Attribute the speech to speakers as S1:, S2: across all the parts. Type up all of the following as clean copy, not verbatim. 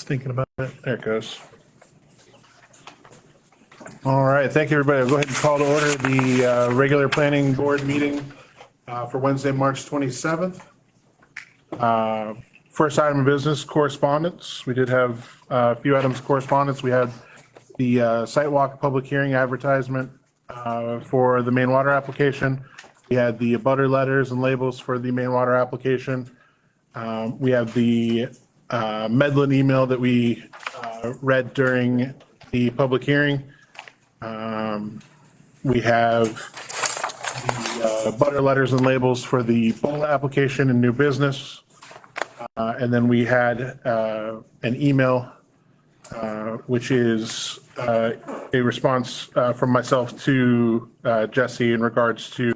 S1: thinking about it. There it goes. All right, thank you, everybody. I'll go ahead and call to order the regular planning board meeting for Wednesday, March 27th. First item of business, correspondence. We did have a few items of correspondence. We had the site walk public hearing advertisement for the main water application. We had the abutter letters and labels for the main water application. We have the Medlin email that we read during the public hearing. We have the butter letters and labels for the BOLA application and new business. And then we had an email, which is a response from myself to Jesse in regards to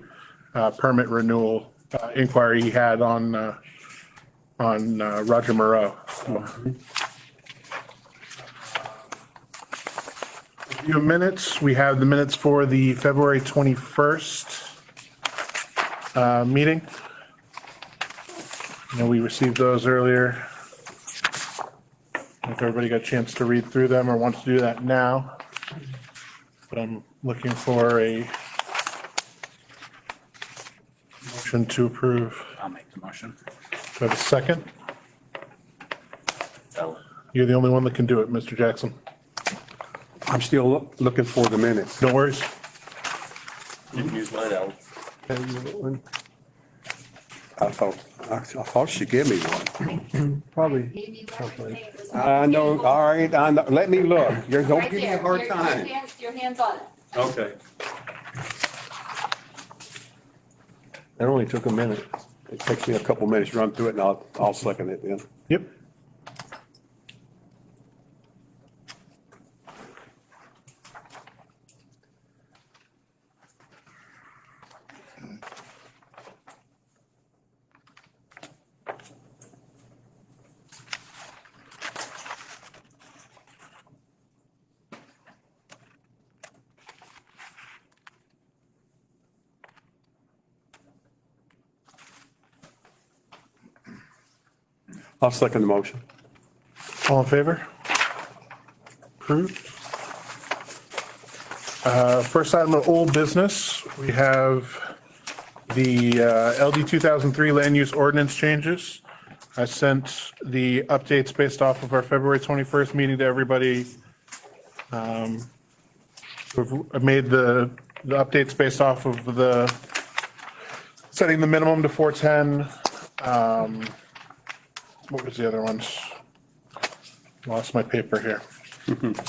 S1: permit renewal inquiry he had on Roger Moreau. A few minutes. We have the minutes for the February 21st meeting. I know we received those earlier. If everybody got a chance to read through them or wants to do that now. But I'm looking for a motion to approve.
S2: I'll make the motion.
S1: Do I have a second?
S2: Oh,
S1: You're the only one that can do it, Mr. Jackson.
S3: I'm still looking for the minutes.
S1: No worries.
S2: didn't use light out.
S3: I thought she gave me one.
S4: Probably.
S5: Maybe someplace.
S3: I know, all right, I know, let me look. Don't
S5: Right
S3: give me a
S5: there.
S3: hard
S5: Your
S3: time.
S5: your hand's on it.
S3: Okay.
S4: That only took a minute.
S3: It takes me a couple minutes to run through it and I'll second it then.
S1: Yep.
S3: I'll second the motion.
S1: All in favor? Approved. First item of old business, we have the LD 2003 land use ordinance changes. I sent the updates based off of our February 21st meeting to everybody. I made the updates based off of the setting the minimum to 410. What was the other ones? Lost my paper here.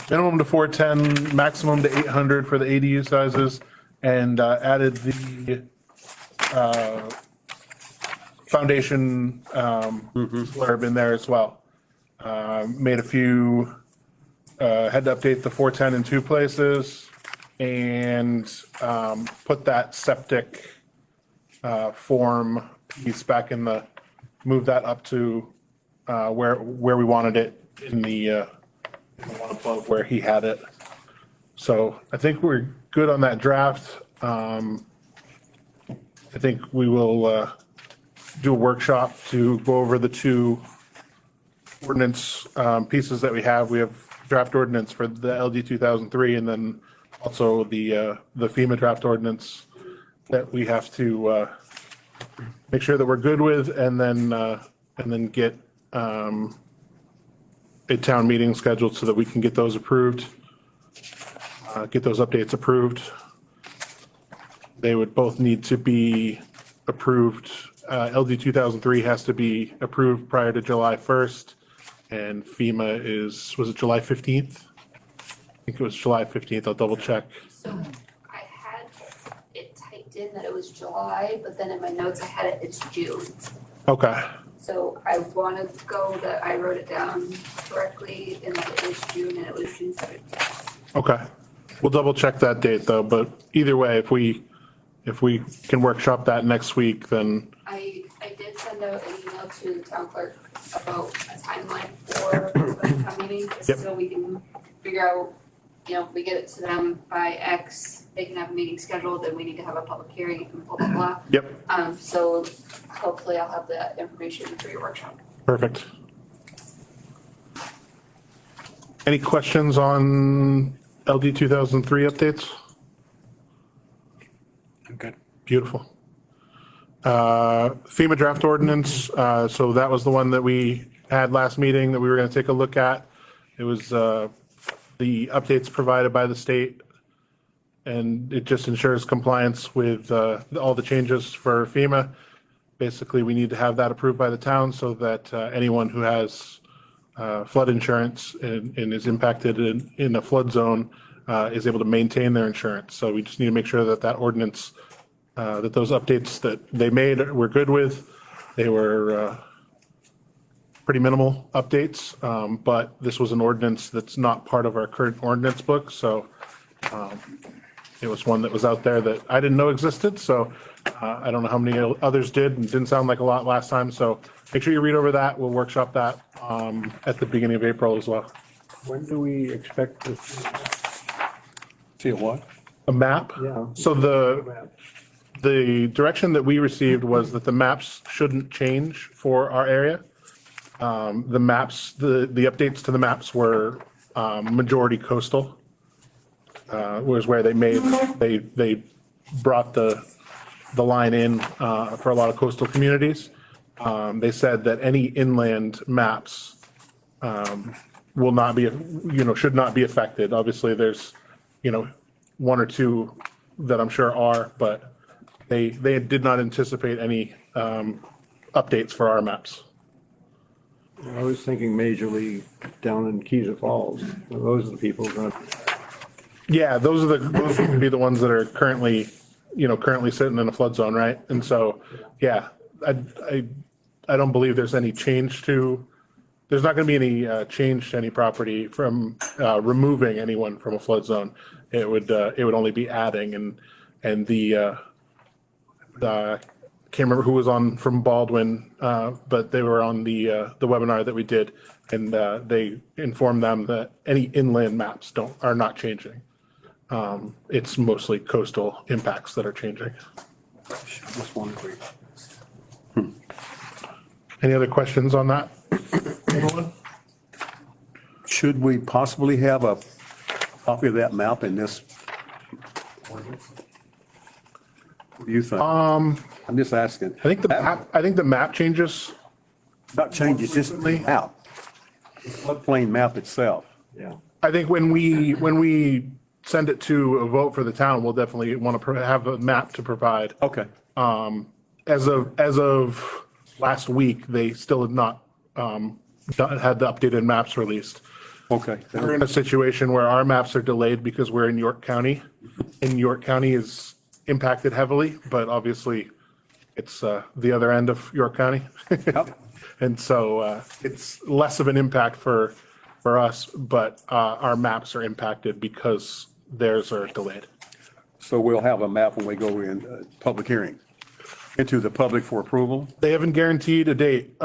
S1: Minimum to 410, maximum to 800 for the ADU sizes, and added the foundation blurb in there as well. Made a few, had to update the 410 in two places, and put that septic form piece back in the, move that up to where we wanted it in the one above where he had it. So I think we're good on that draft. I think we will do a workshop to go over the two ordinance pieces that we have. We have draft ordinance for the LD 2003 and then also the FEMA draft ordinance that we have to make sure that we're good with and then get a town meeting scheduled so that we can get those approved, get those updates approved. They would both need to be approved. LD 2003 has to be approved prior to July 1st, and FEMA was it July 15th? I think it was July 15th. I'll double check.
S5: So I had it typed in that it was July, but then in my notes I had it's June.
S1: Okay.
S5: So I want to go that I wrote it down correctly and that it was June and it was June 17th.
S1: Okay. We'll double check that date though, but either way, if we can workshop that next week, then
S5: I did send out an email to the town clerk about a timeline for the special town meeting,
S1: Yep.
S5: just so we can figure out, you know, if we get it to them by X, they can have a meeting scheduled, and we need to have a public hearing and blah, blah, blah.
S1: yep,
S5: So hopefully I'll have that information for your workshop.
S1: perfect. Any questions on LD 2003 updates?
S2: I'm good.
S1: Beautiful. FEMA draft ordinance, so that was the one that we had last meeting that we were going to take a look at. It was the updates provided by the state, and it just ensures compliance with all the changes for FEMA. Basically, we need to have that approved by the town so that anyone who has flood insurance and is impacted in a flood zone is able to maintain their insurance. So we just need to make sure that that ordinance, that those updates that they made we're good with. They were pretty minimal updates, but this was an ordinance that's not part of our current ordinance book. So it was one that was out there that I didn't know existed. So I don't know how many others did, and didn't sound like a lot last time. So make sure you read over that. We'll workshop that at the beginning of April as well.
S4: When do we expect to see
S3: See what?
S1: A map?
S4: Yeah.
S1: So the direction that we received was that the maps shouldn't change for our area. The maps, the updates to the maps were majority coastal. Was where they brought the line in for a lot of coastal communities. They said that any inland maps will not be, should not be affected. Obviously, there's, one or two that I'm sure are, but they did not anticipate any updates for our maps.
S4: I was thinking majorly down in Keys Falls. Those are the people going to,
S1: Yeah, those would be the ones that are currently sitting in a flood zone, right? And so, yeah, I don't believe there's any change to, there's not going to be any change to any property from removing anyone from a flood zone. It would only be adding, and the can't remember who was on from Baldwin, but they were on the webinar that we did, and they informed them that any inland maps are not changing. It's mostly coastal impacts that are changing.
S3: Just wondering.
S1: Any other questions on that? Anyone?
S3: Should we possibly have a copy of that map in this? What do you think? I'm just asking.
S1: I think the map changes.
S3: Not changes, just the map. The floodplain map itself.
S4: yeah.
S1: I think when we send it to a vote for the town, we'll definitely want to have a map to provide.
S3: Okay.
S1: As of last week, they still had not had the updated maps released.
S3: Okay.
S1: We're in a situation where our maps are delayed because we're in York County, and York County is impacted heavily, but obviously it's the other end of York County.
S3: Yep.
S1: And so it's less of an impact for us, but our maps are impacted because theirs are delayed.
S3: So we'll have a map when we go in public hearing into the public for approval.
S1: They haven't guaranteed a date.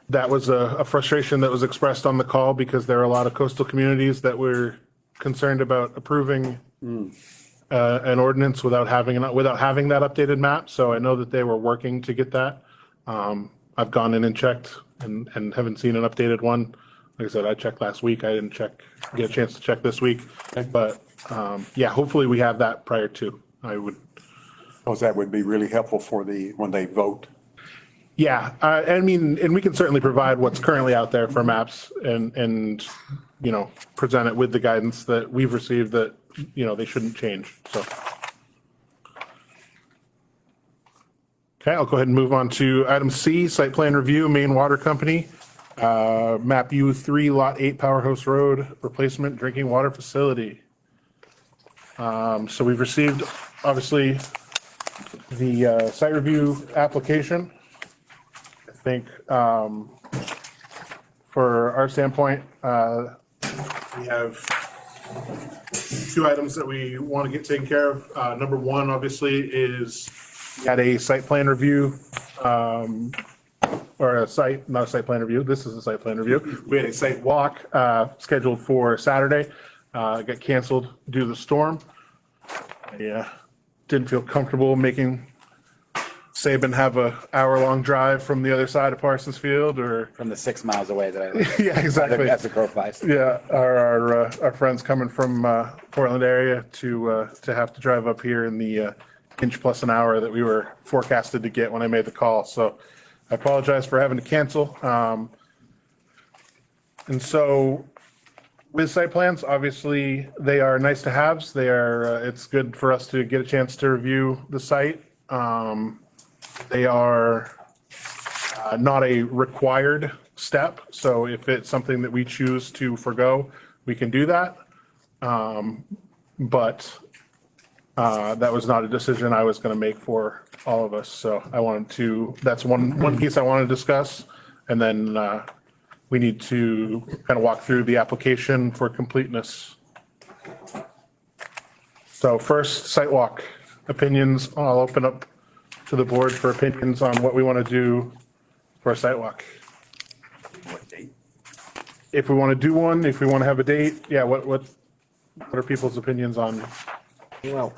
S1: That was a frustration that was expressed on the call because there are a lot of coastal communities that were concerned about approving an ordinance without having that updated map. So I know that they were working to get that. I've gone in and checked and haven't seen an updated one. Like I said, I checked last week. I didn't get a chance to check this week. But yeah, hopefully we have that prior to.
S3: Because that would be really helpful for when they vote.
S1: Yeah, I mean, and we can certainly provide what's currently out there for maps and present it with the guidance that we've received that, they shouldn't change, so. Okay, I'll go ahead and move on to item C, site plan review, Maine Water Company. Map U3, Lot 8, Powerhouse Road, replacement drinking water facility. So we've received, obviously, the site review application. I think for our standpoint, we have two items that we want to get taken care of. Number one, obviously, is we had a site plan review, or not a site plan review. This is a site plan review. We had a site walk scheduled for Saturday. It got canceled due to the storm. I didn't feel comfortable making Saban have a hour-long drive from the other side of Parsons Field, or?
S6: From the 6 miles away that I live.
S1: Yeah, exactly.
S6: As the crow flies.
S1: Yeah, our friends coming from Portland area to have to drive up here in the inch plus an hour that we were forecasted to get when I made the call. So I apologize for having to cancel. And so with site plans, obviously, they are nice to haves. They are, it's good for us to get a chance to review the site. They are not a required step, so if it's something that we choose to forego, we can do that. But that was not a decision I was going to make for all of us, so I wanted to, that's one piece I want to discuss. And then we need to kind of walk through the application for completeness. So first, site walk opinions. I'll open up to the board for opinions on what we want to do for a site walk.
S6: What date?
S1: If we want to do one, if we want to have a date, yeah, what are people's opinions on?
S4: Well,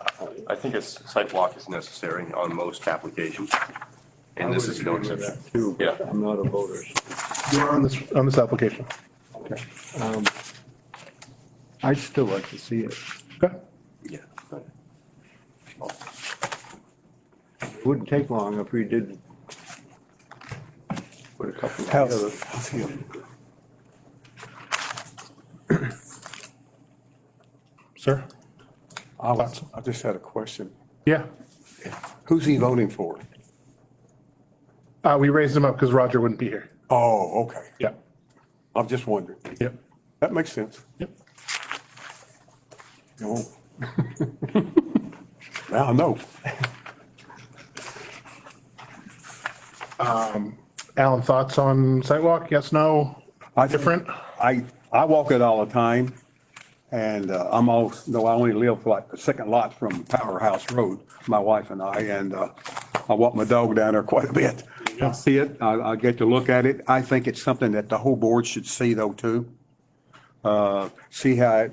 S2: I think a site walk is necessary on most applications. And this is no exception.
S4: too, but
S2: Yeah.
S4: I'm not a voter.
S1: You're on this application.
S4: Okay. I'd still like to see it.
S1: Okay.
S2: Yeah.
S4: It wouldn't take long if we did put a couple of
S3: How's-
S4: together.
S1: Sir?
S3: I just had a question.
S1: Yeah.
S3: Who's he voting for?
S1: We raised him up because Roger wouldn't be here.
S3: Oh, okay.
S1: Yeah.
S3: I'm just wondering.
S1: Yep.
S3: That makes sense.
S1: Yep.
S3: No. Now I know.
S1: Alan, thoughts on sidewalk? Yes, no? Different?
S3: I walk it all the time, and I'm always, though I only live like the second lot from Powerhouse Road, my wife and I walk my dog down there quite a bit. I see it, I get to look at it. I think it's something that the whole board should see though too. See how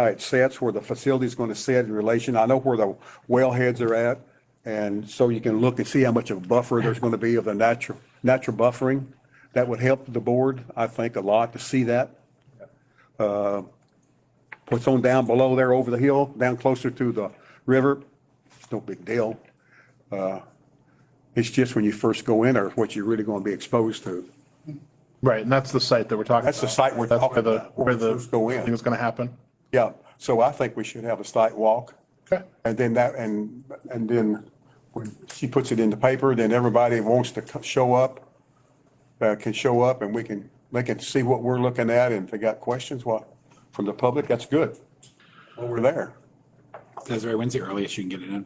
S3: it sets, where the facility's going to sit in relation. I know where the wellheads are at, and so you can look and see how much of a buffer there's going to be of the natural buffering. That would help the board, I think, a lot to see that. What's on down below there over the hill, down closer to the river, it's no big deal. It's just when you first go in there, what you're really going to be exposed to.
S1: Right, and that's the site that we're talking about.
S3: That's the site we're
S1: That's
S3: talking
S1: where
S3: about, where
S1: where
S3: we
S1: the
S3: first go in.
S1: thing is going to happen.
S3: Yeah, so I think we should have a site walk.
S1: Okay.
S3: And then and then when she puts it in the paper, then everybody who wants to show up, can show up, and they can see what we're looking at, and if they got questions, from the public, that's good. Well, we're there.
S6: Desiree, when's the earliest you can get it in?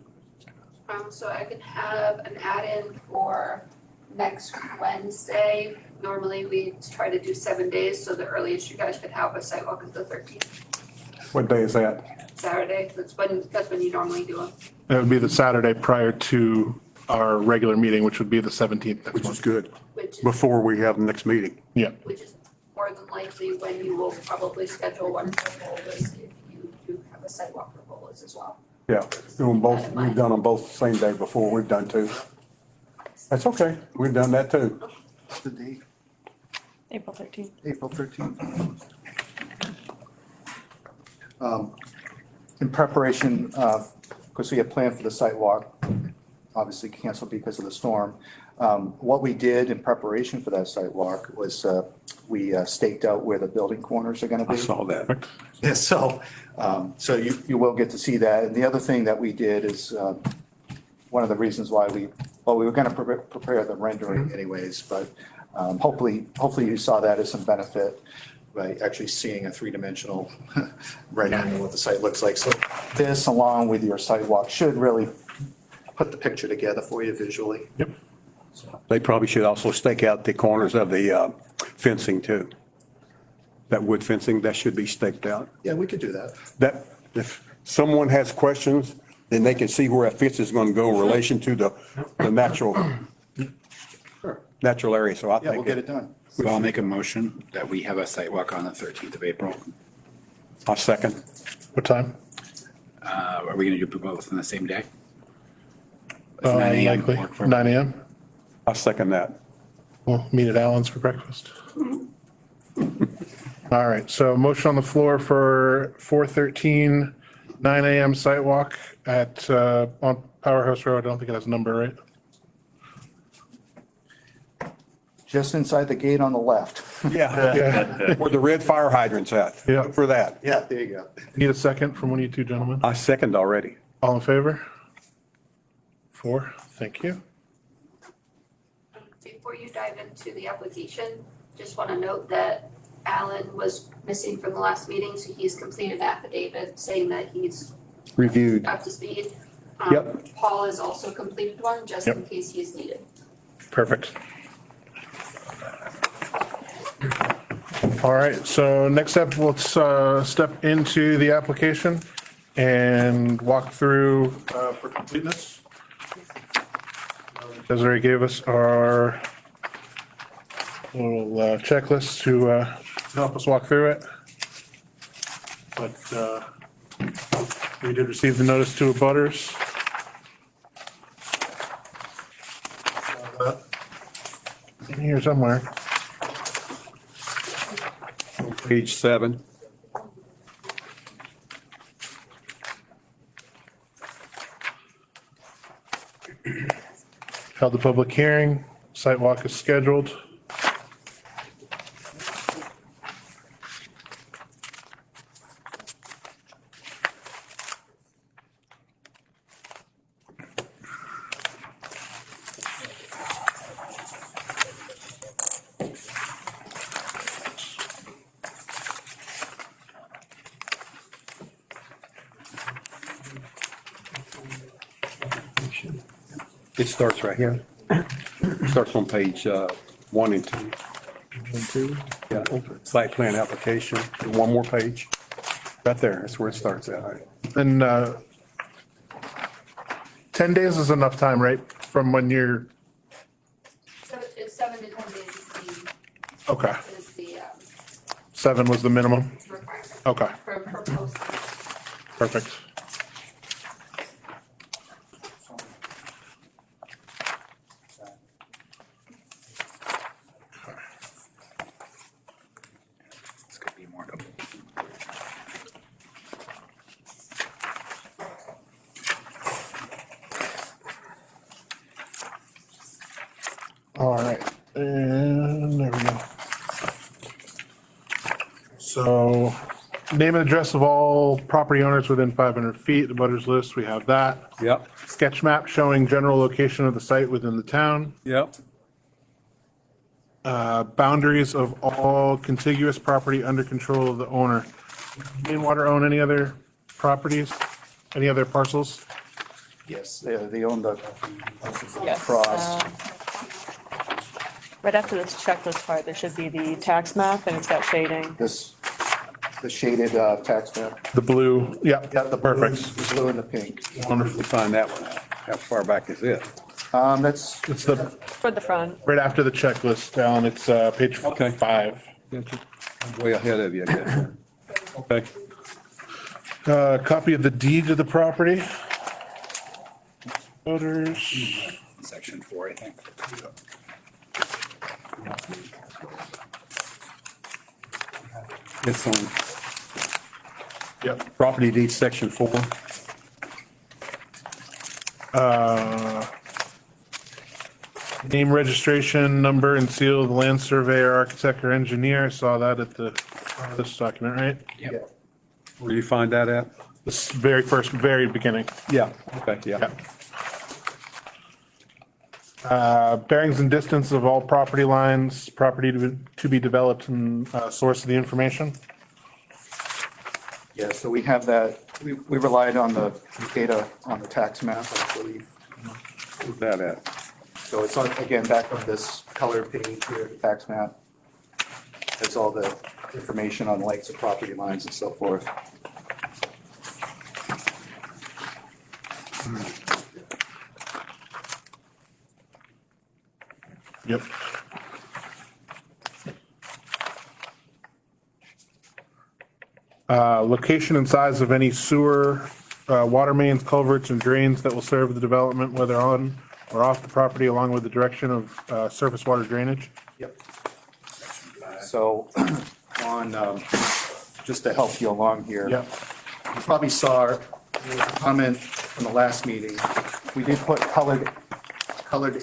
S5: So I could have an add-in for next Wednesday. Normally we try to do 7 days, so the earliest you guys could have a sidewalk is the 13th,
S3: What day is that?
S5: Saturday. That's when you normally do them.
S1: It would be the Saturday prior to our regular meeting, which would be the 17th next
S3: Which is
S1: month.
S3: good,
S5: Which is,
S3: before we have the next meeting.
S1: Yeah.
S5: which is more than likely when you will probably schedule one for Bowlers if you do have a sidewalk for Bowlers as well.
S3: Yeah, doing both, we've done them both the same day before, we've done two. That's okay, we've done that too.
S7: What's the date?
S8: April 13th.
S7: April 13th. In preparation, because we had planned for the site walk, obviously canceled because of the storm. What we did in preparation for that site walk was we staked out where the building corners are going to
S3: I
S7: be.
S3: saw that.
S7: Yeah, so you will get to see that. And the other thing that we did is, one of the reasons why we were gonna prepare the rendering anyways, but hopefully you saw that as some benefit by actually seeing a three-dimensional rendering of what the site looks like. So this, along with your sidewalk, should really put the picture together for you visually.
S1: Yep.
S3: They probably should also stake out the corners of the fencing too. That wood fencing, that should be staked out.
S7: Yeah, we could do that.
S3: That, if someone has questions, then they can see where a fence is going to go in relation to the natural area, so I
S7: Yeah,
S3: think.
S7: we'll get it done.
S6: So I'll make a motion that we have a site walk on the 13th of April.
S3: I'll second.
S1: What time?
S6: Are we going to do both on the same day? Does 9 a.m.
S1: Likely,
S6: work for
S1: 9 AM.
S3: I second that.
S1: We'll meet at Allen's for breakfast. All right, so motion on the floor for 4/13, 9 AM site walk at, on Powerhouse Road. I don't think it has a number, right?
S7: Just inside the gate on the left.
S3: Yeah.
S1: Yeah.
S3: Where the red fire hydrant's at.
S1: Yeah.
S3: Look for that.
S7: Yeah, there you go.
S1: Need a second from one of you two gentlemen?
S3: I second already.
S1: All in favor? 4, thank you.
S5: Before you dive into the application, just want to note that Alan was missing from the last meeting, so he's completed an affidavit saying that he's
S3: Reviewed.
S5: up to speed.
S3: Yep.
S5: Paul has also completed one, just in
S1: Yep.
S5: case he is needed.
S1: Perfect. All right, so next step, let's step into the application and walk through for completeness. Desiree gave us our little checklist to help us walk through it. But we did receive the notice to abutters. In here somewhere.
S3: Page 7.
S1: Held the public hearing, site walk is scheduled.
S3: It starts right here. Starts on page 1 and 2. Yeah, site plan application, one more page. Right there, that's where it starts at.
S1: And 10 days is enough time, right? From when you're,
S5: It's 7 to 10 days
S1: okay,
S5: is the
S1: 7 was the minimum.
S5: requirement
S1: Okay,
S5: for posting.
S1: perfect.
S6: This could be more.
S1: All right, and there we go. So, name and address of all property owners within 500 feet, the butters list, we have that.
S3: Yep,
S1: Sketch map showing general location of the site within the town.
S3: yep.
S1: Boundaries of all contiguous property under control of the owner. Main Water own any other properties? Any other parcels?
S7: Yes, they own the
S8: Yes.
S7: cross.
S8: Right after this checklist part, there should be the tax map and it's got shading.
S7: The shaded tax map.
S1: The blue, yeah,
S7: Yeah, the
S1: perfect.
S7: The blue and the pink.
S3: Wonderful. Find that one out. How far back is it?
S7: That's,
S1: It's the,
S8: Toward the front.
S1: right after the checklist, Alan, it's page
S3: Okay.
S1: 5.
S3: I'm way ahead of you, I guess. Okay.
S1: Copy of the deed to the property. Voters.
S6: Section 4, I think.
S3: It's on
S1: Yep.
S3: property deed, section 4.
S1: Name, registration, number, and seal of the land surveyor, architect, or engineer. I saw that at the, this document, right?
S6: Yep.
S3: Where do you find that at?
S1: This very first, very beginning.
S3: Yeah, okay, yeah.
S1: Bearings and distance of all property lines, property to be developed, and source of the information.
S7: yeah, so we have that, we relied on the data on the tax map, I believe.
S3: Where's that at?
S7: So it's on, again, back on this color page here, the tax map. It's all the information on lengths of property lines and so forth.
S1: Yep. Location and size of any sewer water mains, culverts, and drains that will serve the development, whether on or off the property, along with the direction of surface water drainage.
S7: Yep. So on, just to help you along here.
S1: Yep.
S7: You probably saw a comment from the last meeting. We did put colored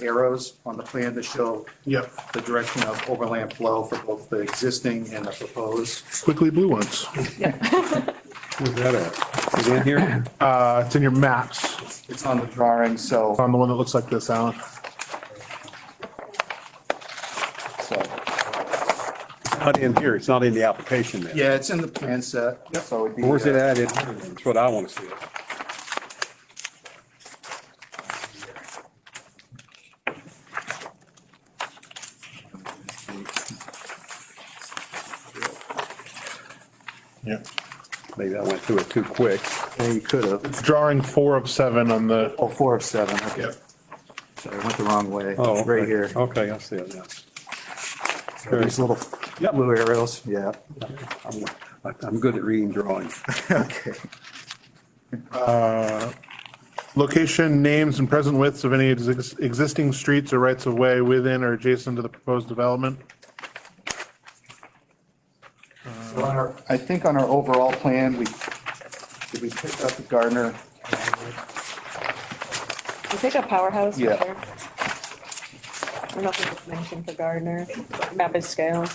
S7: arrows on the plan to show
S1: Yep.
S7: the direction of overland flow for both the existing and the proposed.
S1: Squiggly blue ones.
S3: Where's that at? Is it in here?
S1: It's in your maps.
S7: It's on the drawing, so,
S1: It's on the one that looks like this, Alan.
S7: so,
S3: Not in here, it's not in the application then.
S7: yeah, it's in the plan set, so it'd be.
S3: Where's it at? That's what I want to see.
S1: Yeah.
S3: Maybe I went through it too quick.
S7: Yeah, you could have.
S1: It's drawing 4 of 7 on the.
S7: Oh, 4 of 7, okay. Sorry, I went the wrong way.
S3: Oh,
S7: It's right
S3: okay.
S7: here.
S3: Okay, I see it now.
S7: So These little blue arrows, yeah.
S3: I'm good at reading drawings.
S7: Okay.
S1: Location, names, and present widths of any existing streets or rights of way within or adjacent to the proposed development.
S7: So on our, I think on our overall plan, did we pick up the Gardner?
S8: You pick up Powerhouse?
S7: Yeah.
S8: There. I don't know if it's mentioned for Gardner, map is scale.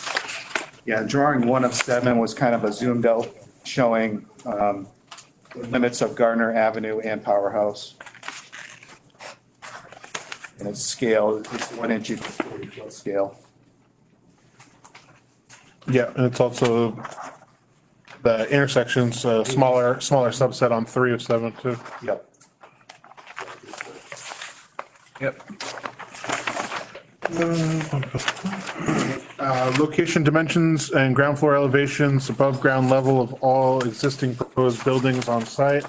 S7: Yeah, drawing 1 of 7 was kind of a zoomed out showing the limits of Gardner Avenue and Powerhouse. And its scale, it's 1 inch equals 40-foot scale.
S1: Yeah, and it's also the intersections, smaller subset on 3 of 7 too.
S7: Yep.
S1: Yep. Location, dimensions, and ground floor elevations above ground level of all existing proposed buildings on site.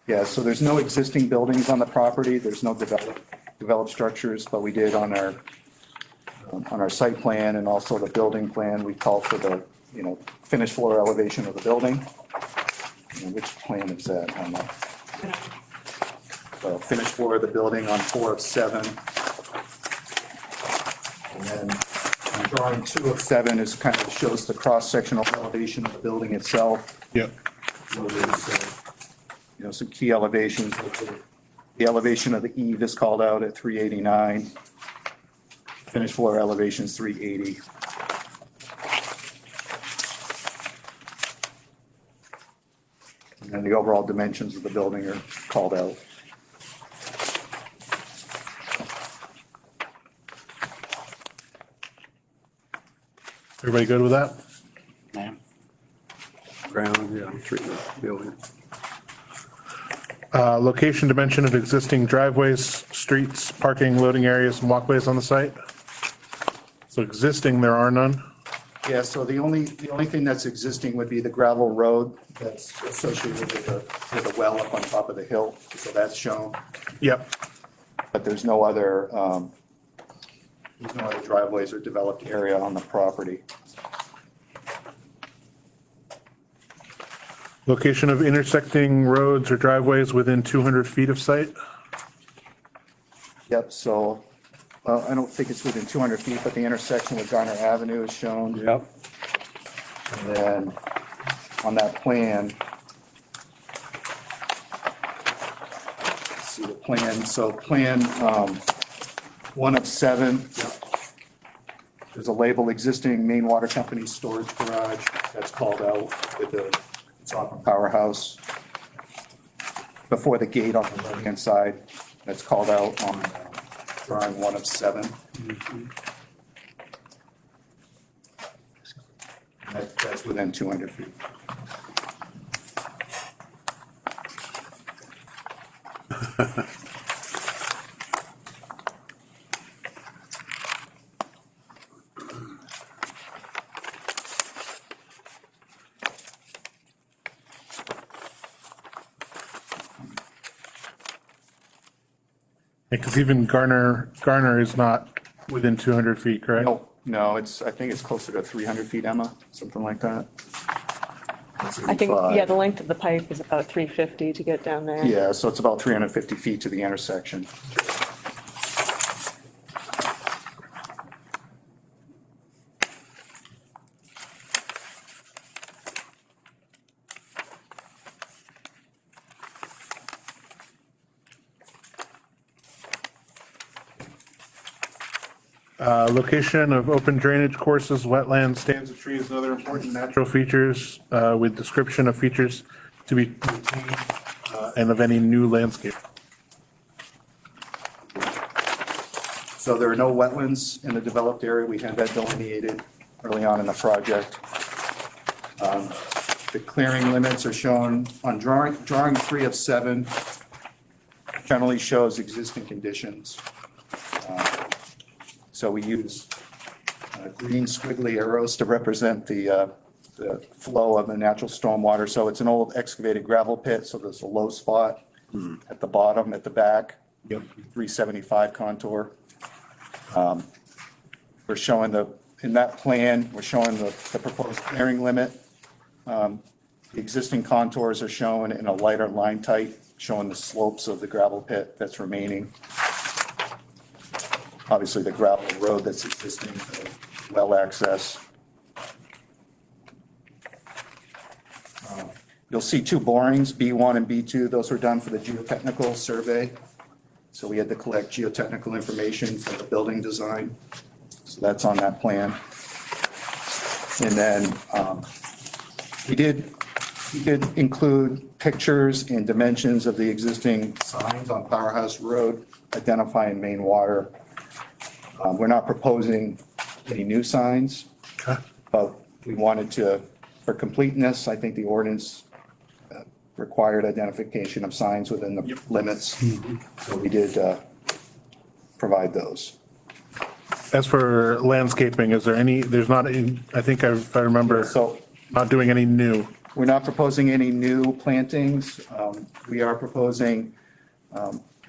S7: Yeah, so there's no existing buildings on the property, there's no developed structures, but we did on our site plan and also the building plan, we called for the, finished floor elevation of the building. And which plan is that on that? So finished floor of the building on 4 of 7. And then on drawing 2 of 7 is kind of shows the cross-sectional elevation of the building itself.
S1: Yep.
S7: So there's, some key elevations. The elevation of the eave is called out at 389. Finished floor elevation is 380. And then the overall dimensions of the building are called out.
S1: Everybody good with that?
S6: Yeah.
S3: Ground, yeah, treatment building.
S1: Location, dimension of existing driveways, streets, parking, loading areas, and walkways on the site. So existing, there are none.
S7: Yeah, so the only thing that's existing would be the gravel road that's associated with the well up on top of the hill. So that's shown,
S1: Yep.
S7: but there's no other driveways or developed area on the property.
S1: Location of intersecting roads or driveways within 200 feet of site.
S7: Yep, so, I don't think it's within 200 feet, but the intersection with Garner Avenue is shown.
S3: Yep.
S7: And then on that plan, let's see the plan, so plan 1 of 7. There's a label existing main water company storage garage that's called out with it's off of Powerhouse. Before the gate on the right-hand side, that's called out on drawing 1 of 7. That's within 200 feet.
S1: Because even Garner is not within 200 feet, correct?
S7: No, I think it's closer to 300 feet, Emma, something like that.
S8: I think,
S7: 175.
S8: yeah, the length of the pipe is about 350 to get down there.
S7: Yeah, so it's about 350 feet to the intersection.
S1: Location of open drainage courses, wetlands, stands of trees, and other important natural features, with description of features to be retained, and of any new landscape.
S7: So there are no wetlands in the developed area. We had that delineated early on in the project. The clearing limits are shown on drawing 3 of 7. Generally shows existing conditions. So we use green squiggly arrows to represent the flow of the natural stormwater. So it's an old excavated gravel pit, so there's a low spot at the bottom, at the back.
S1: Yep.
S7: 375 contour. We're showing in that plan, we're showing the proposed clearing limit. The existing contours are shown in a lighter line type, showing the slopes of the gravel pit that's remaining. Obviously, the gravel road that's existing, for well access. You'll see 2 borings, B1 and B2. Those were done for the geotechnical survey. So we had to collect geotechnical information for the building design. So that's on that plan. And then we did include pictures and dimensions of the existing signs on Powerhouse Road, identifying main water. We're not proposing any new signs, but we wanted to, for completeness, I think the ordinance required identification of signs within the limits. So we did provide those.
S1: As for landscaping, is there any, there's not, I think if I remember,
S7: So
S1: not doing any new.
S7: we're not proposing any new plantings. We are proposing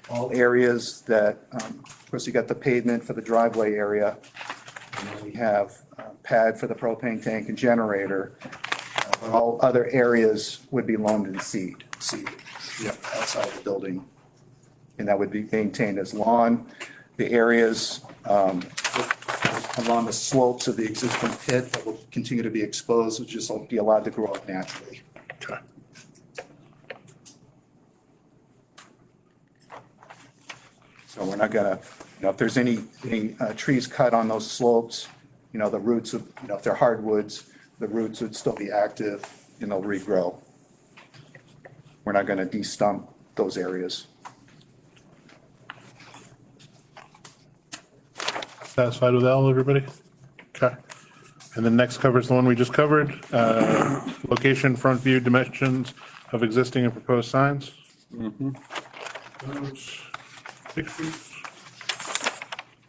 S7: all areas that, of course, you got the pavement for the driveway area. And then we have a pad for the propane tank and generator. But all other areas would be loamed and seeded outside the building. And that would be maintained as lawn. The areas along the slopes of the existing pit that will continue to be exposed will just be allowed to grow up naturally.
S1: Okay.
S7: So we're not gonna, if there's any trees cut on those slopes, the roots of, if they're hardwoods, the roots would still be active and they'll regrow. We're not gonna de-stump those areas.
S1: Satisfied with all, everybody? Okay. And then next covers the one we just covered. Location, front view, dimensions of existing and proposed signs. Those pictures.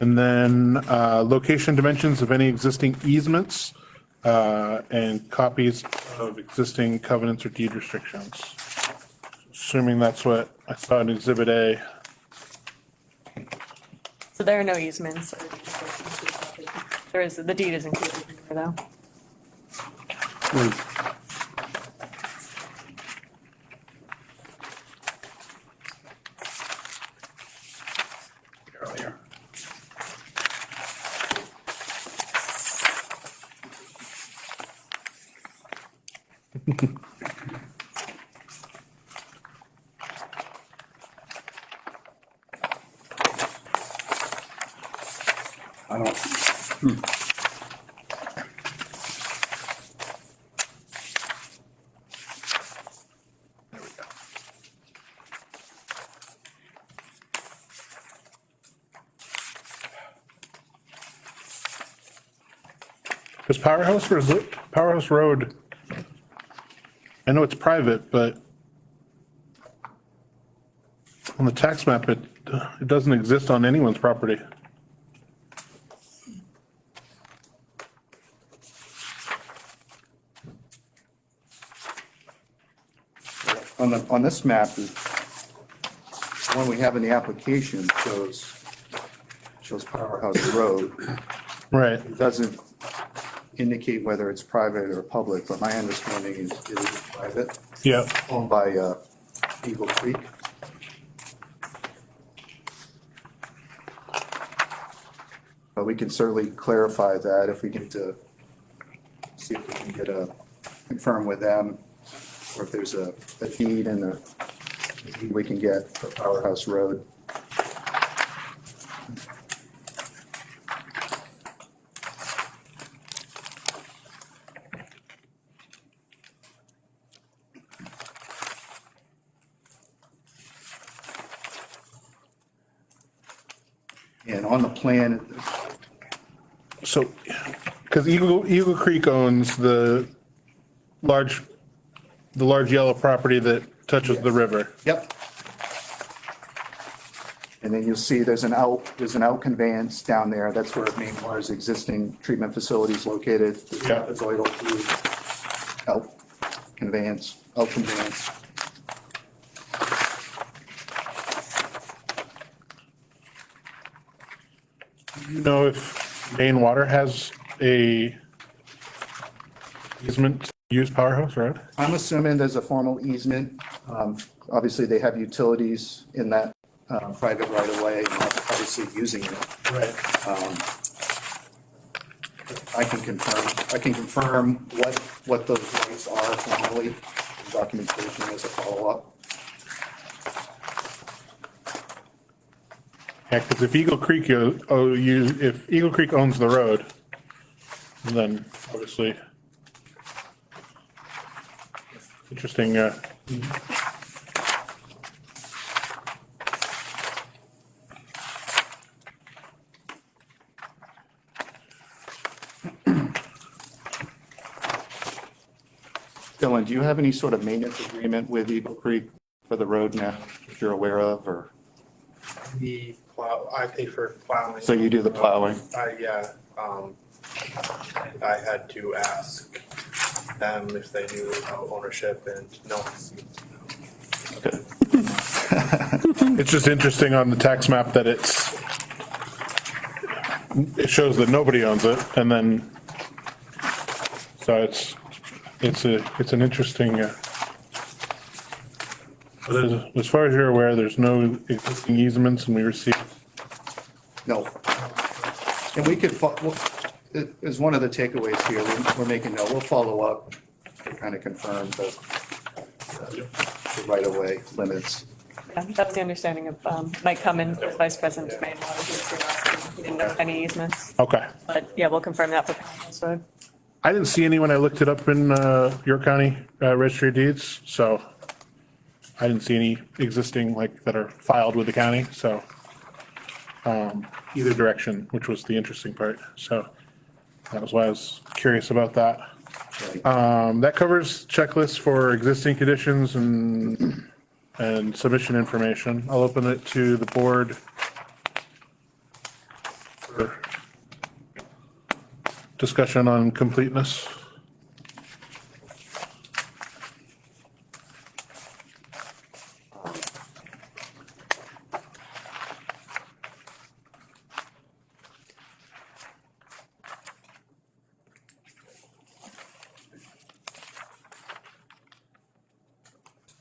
S1: And then location, dimensions of any existing easements and copies of existing covenants or deed restrictions. Assuming that's what I saw in Exhibit A.
S8: So there are no easements. There is, the deed is included in there though.
S1: Earlier.
S3: I don't,
S1: Because Powerhouse Road, I know it's private, but on the tax map, it doesn't exist on anyone's property.
S7: On this map, the one we have in the application shows Powerhouse Road.
S1: Right.
S7: It doesn't, indicate whether it's private or public, but my understanding is it is private,
S1: Yeah,
S7: owned by Eagle Creek. But we can certainly clarify that if we get to, see if we can get a, confirm with them, or if there's a deed and a deed we can get for Powerhouse Road. And on the plan,
S1: so, because Eagle Creek owns the large yellow property that touches the river.
S7: yep. And then you'll see there's an out conveyance down there. That's where Main Water's existing treatment facility is located. The
S1: Yeah.
S7: trapezoidal fluid out conveyance.
S1: Do you know if Main Water has a easement to use Powerhouse Road?
S7: I'm assuming there's a formal easement. Obviously, they have utilities in that private right of way, and obviously using it.
S1: Right.
S7: I can confirm what those rights are formally, documentation as a follow-up.
S1: Yeah, because if Eagle Creek, if Eagle Creek owns the road, then obviously, interesting,
S7: Dylan, do you have any sort of maintenance agreement with Eagle Creek for the road now that you're aware of, or?
S9: The plow, I pay for plowing.
S7: So you do the plowing?
S9: Yeah, I had to ask them if they knew about ownership, and no one seemed to know.
S7: Okay.
S1: it's just interesting on the tax map that it shows that nobody owns it, and then, so it's an interesting, but as far as you're aware, there's no existing easements, and we received.
S7: No. And we could, as one of the takeaways here, we're making note, we'll follow up to kind of confirm the right-of-way limits.
S8: Yeah, that was the understanding of Mike Cummins, the vice president of Main Water. He didn't know any easements,
S1: Okay.
S8: but yeah, we'll confirm that for Powerhouse Road.
S1: I didn't see any when I looked it up in York County Registry of Deeds, so I didn't see any existing that are filed with the county, so either direction, which was the interesting part. So that was why I was curious about that. That covers checklists for existing conditions and submission information. I'll open it to the board for discussion on completeness.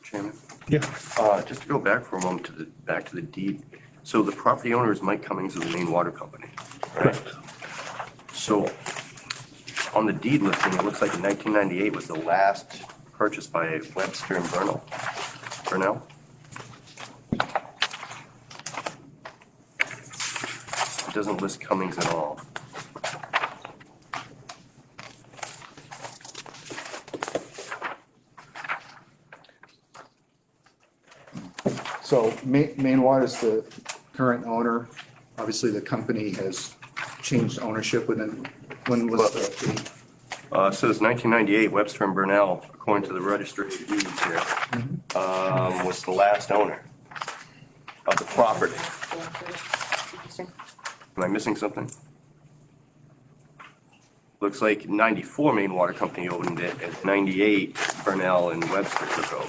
S2: Chairman,
S1: Yeah.
S2: just to go back for a moment back to the deed. So the property owner is Mike Cummings of the Main Water Company, right?
S1: Correct.
S2: So on the deed listing, it looks like in 1998 was the last purchase by Webster and Burnell. It doesn't list Cummings at all.
S7: So Main Water's the current owner. Obviously, the company has changed ownership within, when was the,
S2: It says 1998, Webster and Burnell, according to the registry of deeds here, was the last owner of the property.
S8: Interesting.
S2: Am I missing something? Looks like 94 Main Water Company owned it, and 98 Burnell and Webster took over.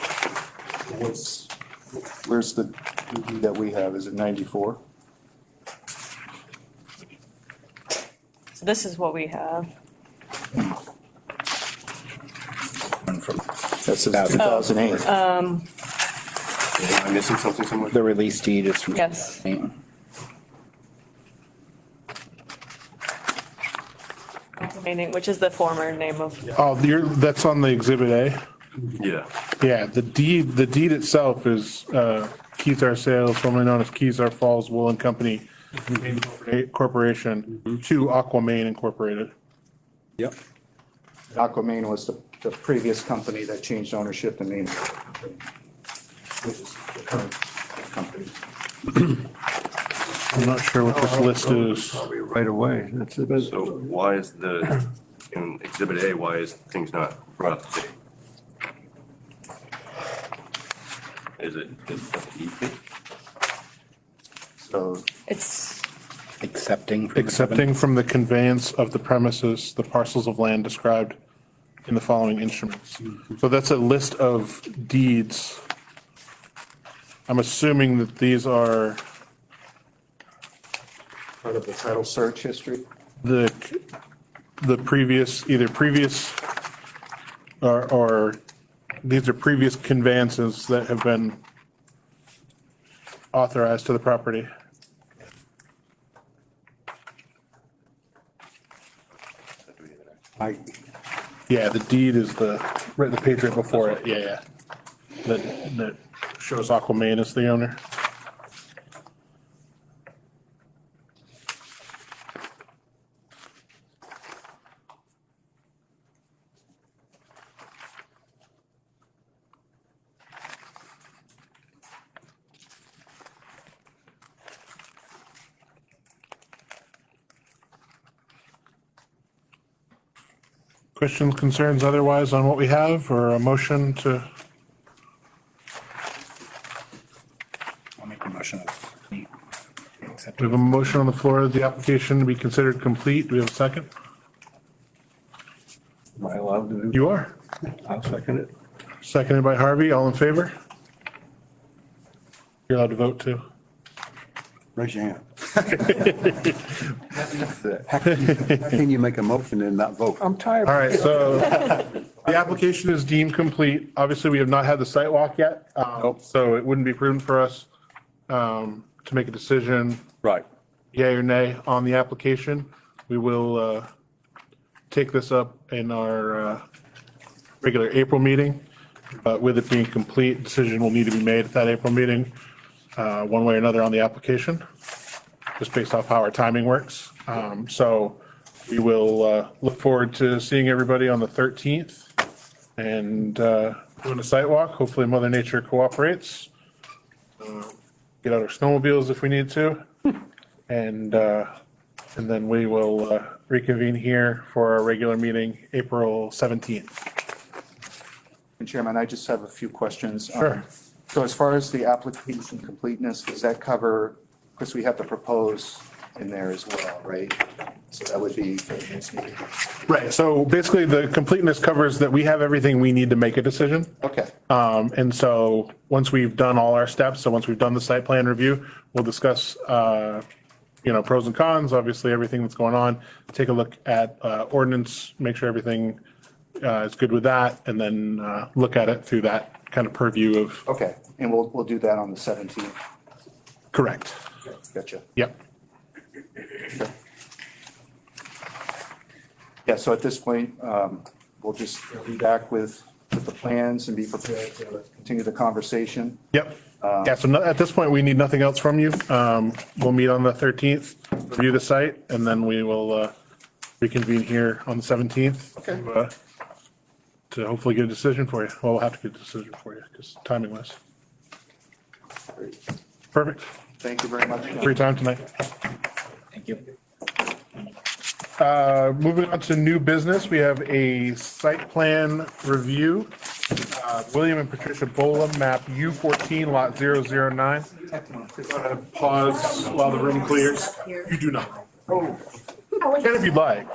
S7: where's the deed that we have? Is it 94?
S8: So this is what we have.
S6: One from
S7: This is 2008.
S2: Am I missing something somewhere?
S6: the release deed is from.
S8: Yes.
S6: 2008.
S8: Meaning, which is the former name of,
S1: Oh, that's on the Exhibit A?
S2: Yeah.
S1: Yeah, the deed itself is Keysar Sales, formerly known as Keysar Falls Woolen Company Corporation, to Aquaman Incorporated.
S3: Yep.
S7: Aquaman was the previous company that changed ownership and name. Which is the current company.
S1: I'm not sure what this list is.
S4: Probably right away. That's it.
S2: So why is in Exhibit A, why is things not brought up to date? Is it easy?
S7: So
S8: it's,
S6: Accepting. from the
S1: Accepting from the conveyance of the premises, the parcels of land described in the following instruments. So that's a list of deeds. I'm assuming that these are
S7: part of the title search history.
S1: the previous, either previous or these are previous conveyances that have been authorized to the property. Yeah, the deed is the page right before it, yeah. That shows Aquaman as the owner. Questions, concerns otherwise on what we have, or a motion to,
S6: I'll make a motion of.
S1: we have a motion on the floor of the application to be considered complete. Do we have a second?
S4: Am I allowed to do?
S1: You are.
S4: I'll second it.
S1: Seconded by Harvey. All in favor? You're allowed to vote too.
S3: Raise your hand. How can you make a motion and not vote?
S4: I'm tired.
S1: All right, so the application is deemed complete. Obviously, we have not had the site walk yet. So it wouldn't be prudent for us to make a decision,
S3: Right.
S1: yea or nay, on the application. We will take this up in our regular April meeting. But with it being complete, decision will need to be made at that April meeting, one way or another on the application, just based off how our timing works. So we will look forward to seeing everybody on the 13th and doing a site walk. Hopefully Mother Nature cooperates. Get out our snowmobiles if we need to. And then we will reconvene here for our regular meeting, April 17th.
S7: And Chairman, I just have a few questions.
S1: Sure.
S7: So as far as the application completeness, does that cover, because we have the propose in there as well, right? So that would be for the next meeting.
S1: Right, so basically the completeness covers that we have everything we need to make a decision.
S7: Okay,
S1: And so once we've done all our steps, so once we've done the site plan review, we'll discuss, pros and cons, obviously everything that's going on. Take a look at ordinance, make sure everything is good with that, and then look at it through that kind of purview of,
S7: okay. And we'll do that on the 17th.
S1: correct.
S7: Gotcha.
S1: Yep.
S7: Yeah, so at this point, we'll just be back with the plans and be prepared to continue the conversation.
S1: Yep. Yeah, so at this point, we need nothing else from you. We'll meet on the 13th, review the site, and then we will reconvene here on the 17th.
S7: Okay.
S1: To hopefully get a decision for you. Well, we'll have to get a decision for you, because timing wise. Perfect.
S7: Thank you very much.
S1: For your time tonight.
S6: Thank you.
S1: Moving on to new business, we have a site plan review. William and Patricia Bola, map U14, lot 009. Pause while the room clears. You do not. Oh, can if you'd like.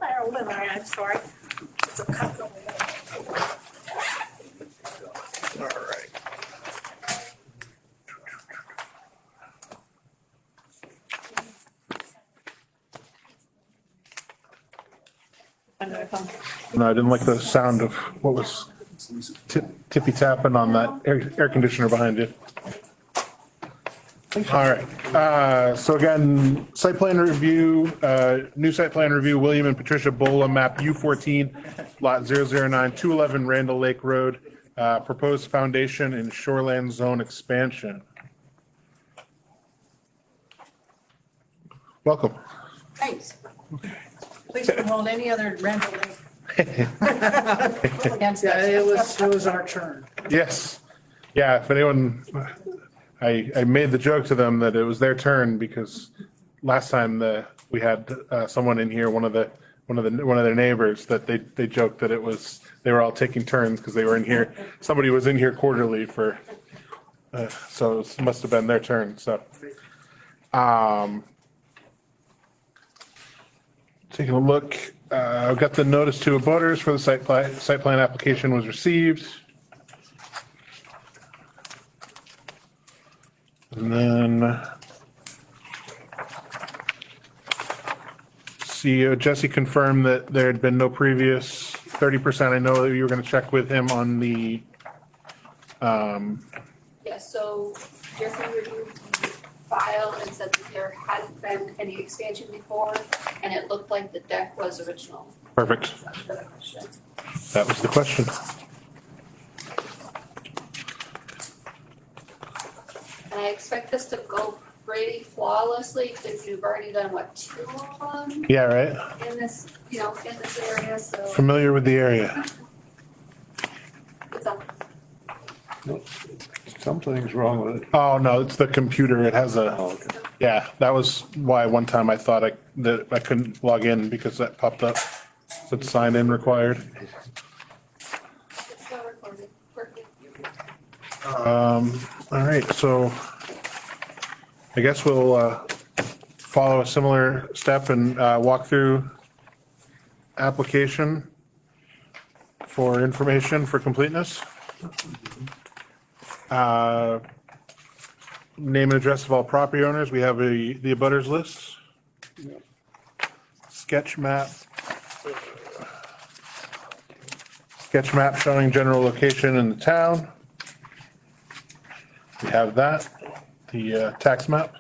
S10: I'm sorry.
S1: All right.
S8: under the phone.
S1: No, I didn't like the sound of what was tippy tapping on that air conditioner behind you. All right, so again, site plan review, new site plan review, William and Patricia Bola, map U14, lot 009, 211 Randall Lake Road, proposed foundation and shoreland zone expansion. Welcome.
S10: Thanks. Please don't hold any other Randall Lake. Against
S11: Yeah,
S10: us.
S11: it was our turn.
S1: Yes. Yeah, if anyone, I made the joke to them that it was their turn because last time we had someone in here, one of their neighbors, that they joked that they were all taking turns because they were in here. Somebody was in here quarterly so it must have been their turn, so. Taking a look, I've got the notice to abutters for the site plan application was received. And then CEO Jesse confirmed that there had been no previous 30%. I know that you were going to check with him on the,
S5: Yeah, so Jesse reviewed the file and said that there hadn't been any expansion before, and it looked like the deck was original.
S1: perfect.
S5: That's the question.
S1: That was the question.
S5: And I expect this to go pretty flawlessly, because you've already done, what, 2 of them
S1: Yeah, right?
S5: in this, in this area, so
S1: Familiar with the area.
S5: it's up.
S4: Something's wrong with it.
S1: Oh, no, it's the computer. It has
S4: Oh,
S1: a,
S4: okay.
S1: yeah, that was why one time I thought that I couldn't log in because that popped up. Said sign in required.
S5: It's still recorded. Perfect.
S1: All right, so I guess we'll follow a similar step and walk through application for information for completeness. Name and address of all property owners. We have the abutters list. Sketch map. Sketch map showing general location in the town. We have that. The tax map.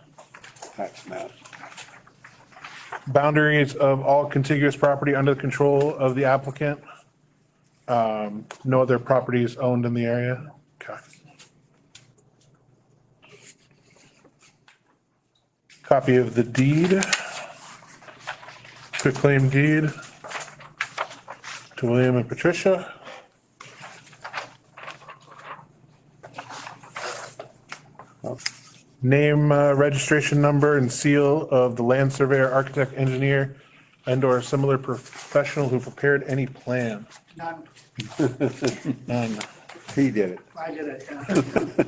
S3: Tax map.
S1: Boundaries of all contiguous property under the control of the applicant. No other properties owned in the area. Okay. Copy of the deed. Quitclaim deed to William and Patricia. Name, registration number and seal of the land surveyor, architect, engineer, and/or similar professional who prepared any plan.
S11: None,
S1: None.
S3: He did it.
S11: I did it, yeah.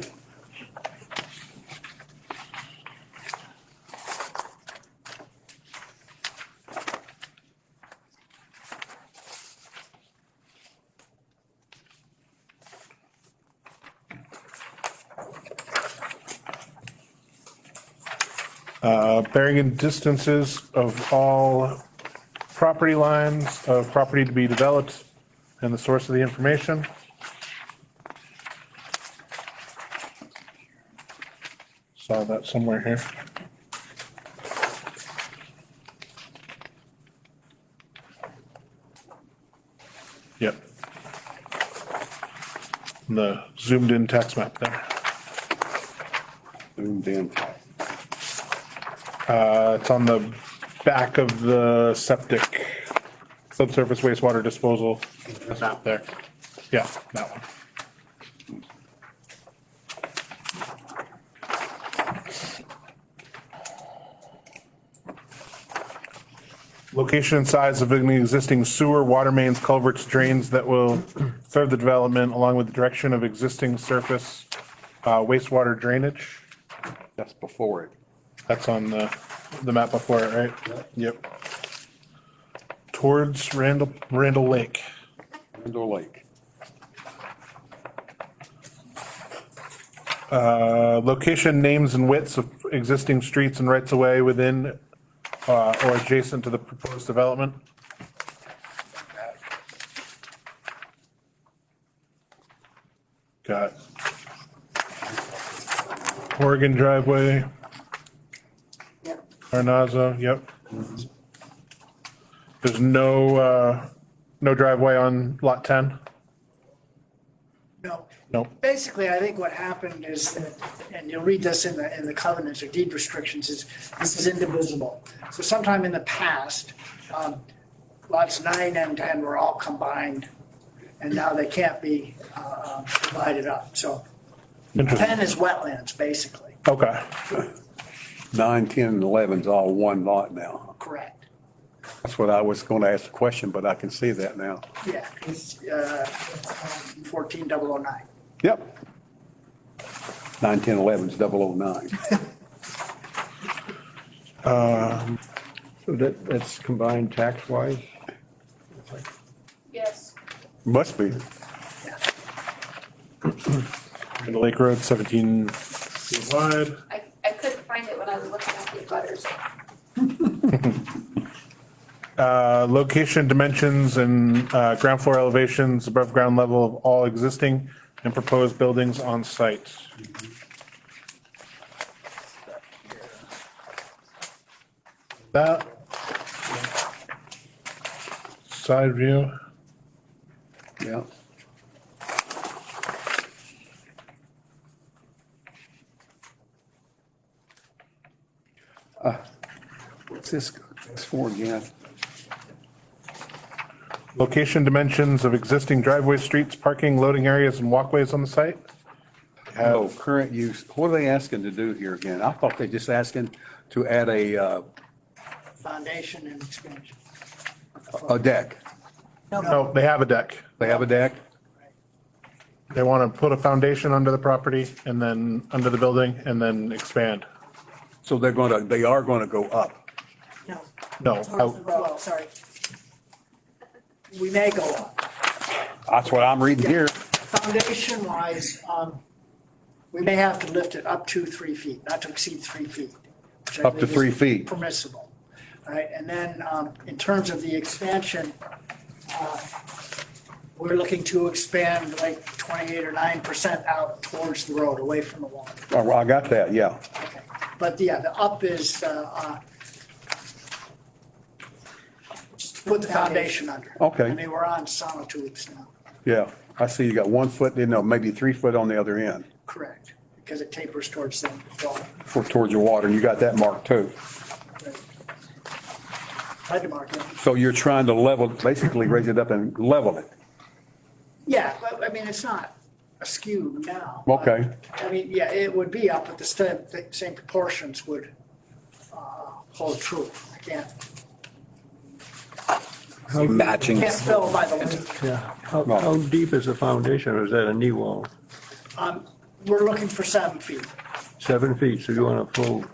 S1: Bearing and distances of all property lines of property to be developed and the source of the information. Saw that somewhere here. Yep. The zoomed in text map there.
S3: Zoomed in.
S1: It's on the back of the septic, subsurface wastewater disposal map there. Yeah, that one. Location and size of any existing sewer, water mains, culverts, drains that will serve the development along with the direction of existing surface wastewater drainage.
S3: That's before it.
S1: That's on the map before it, right? Yep. Towards Randall Lake.
S3: Randall Lake.
S1: Location, names and widths of existing streets and rights of way within or adjacent to the proposed development. Oregon driveway,
S11: Yep.
S1: Arnaza, yep. There's no driveway on lot 10?
S11: No.
S1: Nope.
S11: Basically, I think what happened is that, and you'll read this in the covenants or deed restrictions, is this is indivisible. So sometime in the past, lots 9 and 10 were all combined, and now they can't be divided up. So 10 is wetlands, basically.
S1: Okay.
S3: 9, 10, and 11's all one lot now.
S11: Correct.
S3: That's what I was going to ask the question, but I can see that now.
S11: Yeah, it's 14009.
S3: Yep. 9, 10, 11's 009.
S4: So that's combined tax wise?
S5: Yes.
S3: Must be.
S1: And Lake Road, 17 feet wide.
S5: I couldn't find it when I was looking at the butters.
S1: Location, dimensions, and ground floor elevations above ground level of all existing and proposed buildings on site. That. Side view.
S3: Yeah. What's this for again?
S1: Location, dimensions of existing driveways, streets, parking, loading areas, and walkways on the site.
S3: Oh, current use. What are they asking to do here again? I thought they just asking to add a
S11: Foundation and expansion.
S3: deck.
S1: No, they have a deck.
S3: They have a deck?
S1: They want to put a foundation under the property and then under the building and then expand.
S3: So they are gonna go up.
S11: No.
S1: No, out.
S11: Well, sorry. We may go up.
S3: That's what I'm reading here.
S11: Foundation wise, we may have to lift it up to 3 feet, not to exceed 3 feet. which I
S3: Up to
S11: believe
S3: 3
S11: is
S3: feet.
S11: Permissible. All right, and then in terms of the expansion, we're looking to expand like 28 or 9% out towards the road, away from the water.
S3: Oh, I got that, yeah.
S11: Okay. But yeah, the up is just to put the foundation under.
S3: Okay.
S11: I mean, we're on sonotubes now.
S3: Yeah. I see you got 1 foot, maybe 3 foot on the other end
S11: Correct, because it tapers towards the water.
S3: towards your water. You got that marked too.
S11: Had to mark it.
S3: So you're trying to basically raise it up and level it.
S11: Yeah, but I mean, it's not askew now. but,
S3: Okay.
S11: I mean, yeah, it would be up, but the same proportions would hold true. I can't
S6: Matching.
S11: fill by the length.
S4: Yeah. How deep is the foundation, or is that a knee wall?
S11: We're looking for 7 feet.
S4: 7 feet, so you want a full,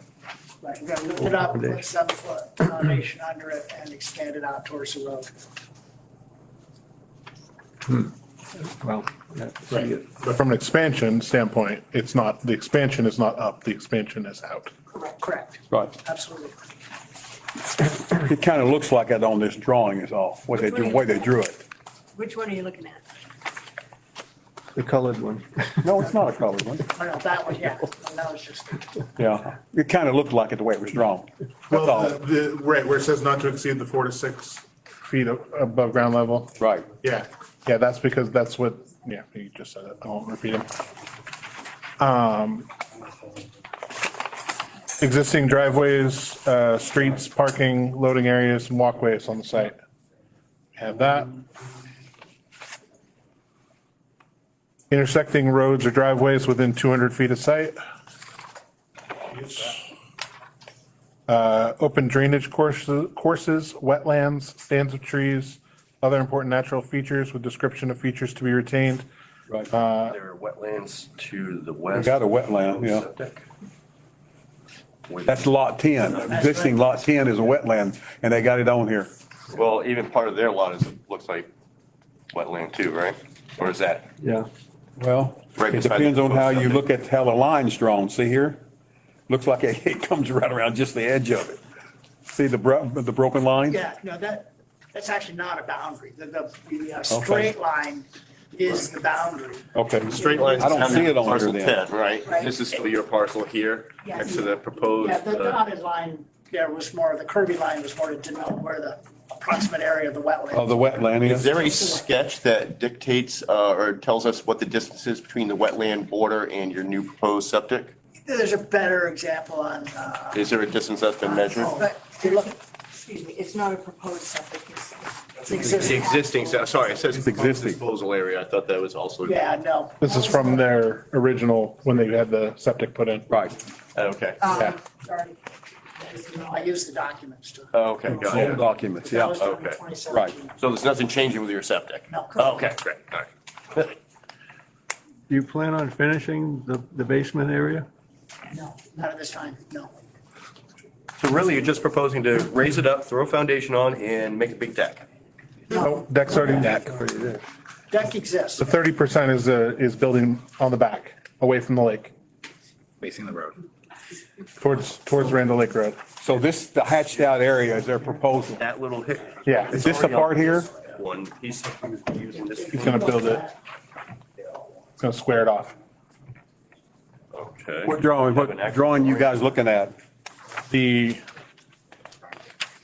S11: Right, we're gonna lift it up, put 7-foot foundation under it and expand it out towards the road.
S4: well, yeah, see it.
S1: But from an expansion standpoint, it's not, the expansion is not up, the expansion is out.
S11: Correct,
S3: Right.
S11: absolutely.
S3: It kind of looks like it on this drawing is all, the way they drew it.
S10: Which one are you looking at?
S4: The colored one.
S3: No, it's not a colored one.
S11: Oh, no, that one, yeah, that was just,
S3: Yeah. It kind of looked like it the way it was drawn. That's all.
S1: Right, where it says not to exceed the 4 to 6 feet above ground level.
S3: Right.
S1: Yeah, yeah, that's because that's what, yeah, you just said it, I won't repeat it. Existing driveways, streets, parking, loading areas, and walkways on the site. Have that. Intersecting roads or driveways within 200 feet of site. Open drainage courses, wetlands, stands of trees, other important natural features with description of features to be retained.
S3: Right.
S2: There are wetlands to the west.
S3: got a wetland, yeah.
S2: Septic.
S3: That's lot 10. Existing lot 10 is a wetland, and they got it on here.
S2: Well, even part of their lot looks like wetland too, right? Or is that?
S4: Yeah.
S3: Well,
S2: Right
S3: it
S2: beside
S3: depends
S2: the
S3: on how you
S2: septic.
S3: look at how the line's drawn. See here? Looks like it comes right around just the edge of it. See the broken line?
S11: yeah, no, that's actually not a boundary. The straight line is the boundary.
S3: Okay.
S2: Straight lines.
S3: I don't see it on
S2: Parcel
S3: here then.
S2: 10, right?
S11: Right.
S2: This is still your parcel here,
S11: Yes.
S2: next to the proposed.
S11: Yeah, the dotted line there was more, the Kirby line was more to denote where the approximate area of the wetland.
S3: Oh, the wetland
S2: Is
S3: is?
S2: there a sketch that dictates or tells us what the distance is between the wetland border and your new proposed septic?
S11: There's a better example on,
S2: Is there a distance that's been measured?
S10: But, excuse me, it's not a proposed septic, it's
S2: The existing, sorry, it says
S3: It's existing.
S2: disposal area. I thought that was also.
S11: yeah, no.
S1: This is from their original, when they had the septic put in.
S3: Right.
S2: Okay,
S11: Sorry. No, I used the documents to.
S2: okay, got
S3: Old
S2: it.
S3: documents,
S11: That
S3: yeah.
S11: was done in
S2: okay.
S11: 2017.
S2: So there's nothing changing with your septic?
S11: No, correct.
S2: Okay, great, all right.
S4: Do you plan on finishing the basement area?
S11: No, not at this time, no.
S2: So really, you're just proposing to raise it up, throw a foundation on, and make a big deck?
S1: No, deck's already,
S4: Already there.
S11: Deck exists.
S1: the 30% is building on the back, away from the lake,
S6: Facing the road.
S1: towards Randall Lake Road.
S3: So this, the hatched out area is their proposal.
S2: That little hit.
S1: Yeah,
S3: Is this the part here?
S2: One piece, using this.
S1: he's gonna build it. He's gonna square it off.
S2: Okay.
S3: What drawing you guys looking at?
S1: The,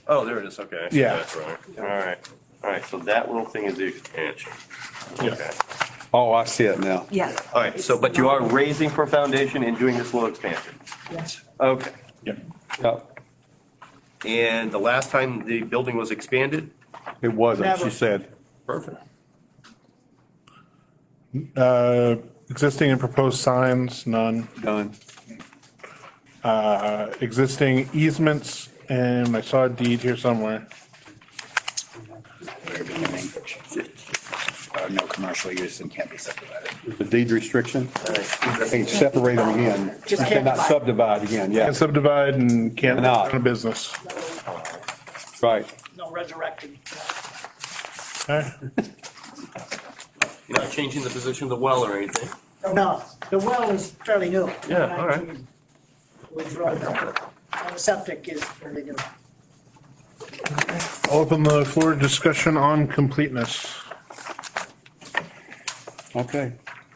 S2: Oh, there it is, okay. I see
S1: Yeah.
S2: that, right. All right, so that little thing is the expansion. Okay.
S3: Oh, I see it now.
S10: Yeah.
S2: All right, so, but you are raising for a foundation and doing this little expansion?
S11: Yes.
S2: Okay.
S1: yeah,
S3: Yep.
S2: And the last time the building was expanded?
S3: It wasn't, she
S11: Never.
S3: said.
S2: Perfect.
S1: existing and proposed signs, none.
S3: Done.
S1: Existing easements, and I saw a deed here somewhere.
S6: Very beginning. No commercial use and can't be subdivided.
S3: The deed restriction? Hey, separate them again. You
S11: Just
S3: cannot
S11: can't
S3: subdivide again, yeah.
S1: Can't subdivide and can't
S3: Cannot.
S1: run a business.
S3: Right.
S11: No resurrecting.
S1: Okay.
S2: You're not changing the position of the well or anything?
S11: No, the well is fairly new.
S2: Yeah, all right.
S11: We drilled it. And the septic is fairly new.
S1: I'll open the floor to discussion on completeness.
S3: Okay.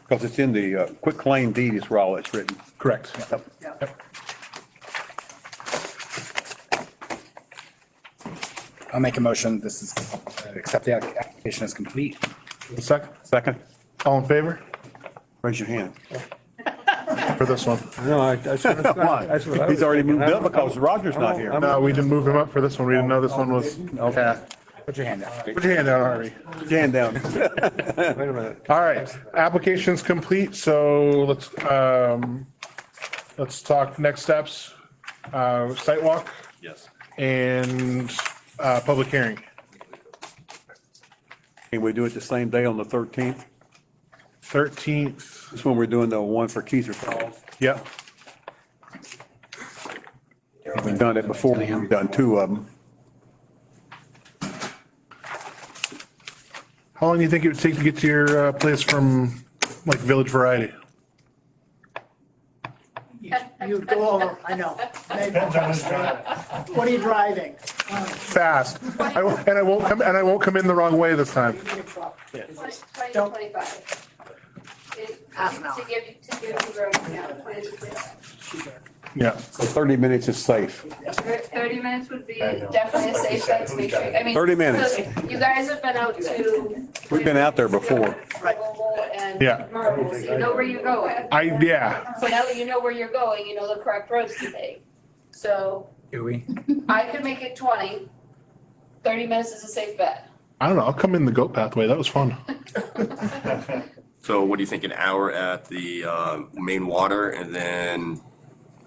S3: Because it's in the quick claim deed is where all it's written.
S1: Correct.
S11: Yeah.
S6: I'll make a motion, this is, accept the application as complete.
S1: A second,
S3: Second,
S1: all in favor
S3: raise your hand.
S1: for this one?
S4: No, that's what it's
S3: Why?
S4: that's what I was
S3: He's already
S4: thinking.
S3: moved up because Roger's not here.
S1: No, we didn't move him up for this one. We didn't know this one was. Okay.
S6: Put your hand out.
S1: Put your hand down, Harvey.
S3: Put your hand down.
S4: Wait a minute.
S1: All right, application's complete, so let's talk next steps. Site walk
S2: Yes.
S1: and public hearing.
S3: Can we do it the same day on the 13th?
S1: 13th,
S3: This when we're doing the one for Keyser Falls.
S1: yep.
S3: We've done it before, we've done two of them.
S1: How long do you think it would take to get to your place from like Village Variety?
S11: You go over, I know. What are you driving?
S1: Fast. And I won't come in the wrong way this time.
S5: 20 to 25.
S11: Half an hour.
S5: To give you room, yeah, 20 to 25.
S1: Yeah.
S3: So 30 minutes is safe.
S5: 30 minutes would be definitely a safe bet to make sure, I mean.
S3: 30 minutes.
S5: so You guys have been out to.
S3: We've been out there before.
S5: Lowell and
S1: Yeah.
S5: Myrtle, so you know where you're going.
S1: Yeah.
S5: So now that you know where you're going, you know the correct roads to take. So
S6: Do we?
S5: I could make it 20. 30 minutes is a safe bet.
S1: I don't know. I'll come in the goat pathway. That was fun.
S2: So what do you think, an hour at the main water and then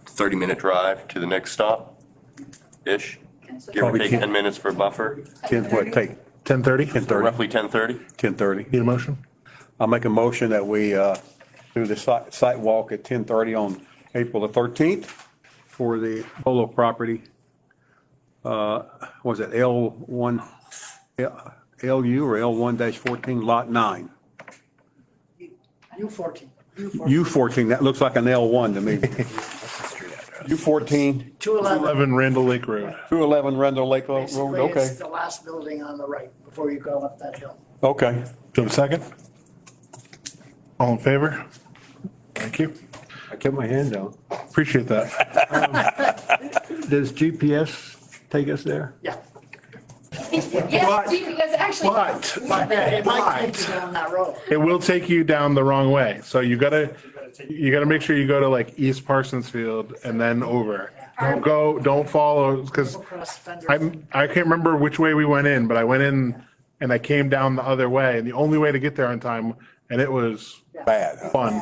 S2: 30-minute drive to the next stop-ish?
S5: So
S2: Give or
S3: Probably
S2: take
S3: 10.
S2: 10 minutes for buffer,
S3: 10, what, take
S1: 10:30?
S3: 10:30,
S2: roughly 10:30?
S3: 10:30.
S1: Need a motion?
S3: I'll make a motion that we do the site walk at 10:30 on April the 13th for the Bolo property. Was it L1, LU or L1-14, Lot 9?
S11: U14.
S3: U14, that looks like an L1 to me. U14,
S11: 211.
S1: 11 Randall Lake Road.
S3: 211 Randall Lake Road,
S11: Basically,
S3: okay,
S11: it's the last building on the right before you go up that hill.
S3: okay.
S1: Do you have a second? All in favor? Thank you.
S4: I kept my hand down.
S1: Appreciate that.
S4: Does GPS take us there?
S11: Yeah.
S5: Yes, because actually.
S1: But
S11: It might take you down that road.
S1: it will take you down the wrong way. So you gotta make sure you go to like East Parsons Field and then over. Don't follow, because
S11: Across Fender.
S1: I can't remember which way we went in, but I went in and I came down the other way, and the only way to get there on time, and it was
S3: Bad.
S1: fun.